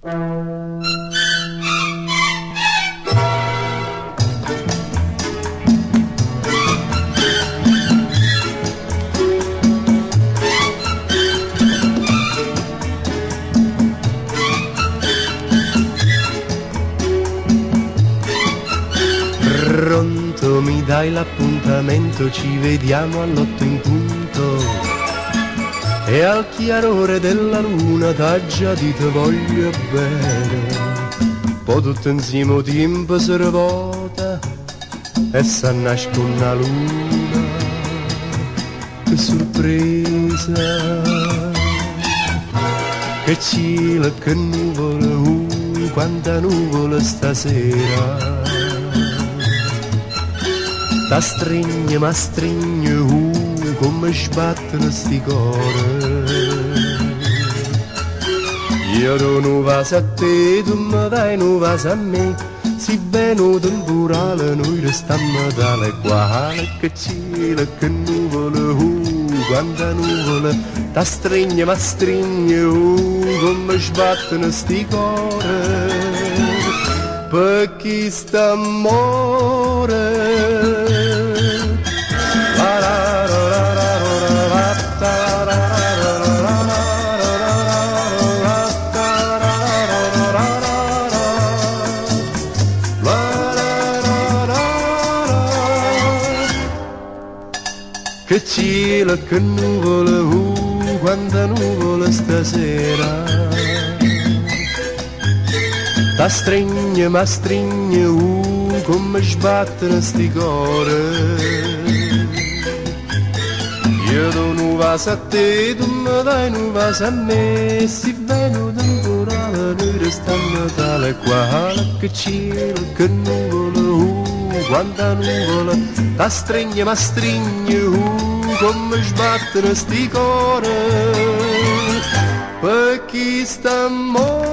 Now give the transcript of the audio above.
Pronto, mi dai l'appuntamento, ci vediamo all'8 in punto. E al chiarore della luna t'ha già dito voglio bene. Poi tutto insieme tempo si rivota e s'annasce una luna. Che sorpresa, che cielo, che nuvole, quanta nuvola stasera. Ta strigne, ma strigne, come sbattono sti cuore. Io non vas a te, tu mi dai, non vas a me. Si venuto un temporale, noi restammo tale quale. Che cielo, che nuvole, quanta nuvola. Ta strigne, ma strigne, come sbattono sti cuore. Per chi sta amore. Che cielo, che nuvole, quanta nuvola stasera. Ta strigne, ma strigne, come sbattono sti cuore. Io non vas a te, tu mi dai, non vas a me. Si venuto temporale, noi restammo tale quale. Che cielo, che nuvole, quanta nuvola. Ta strigne, ma strigne, come sbattono sti cuore. Per chi sta amore.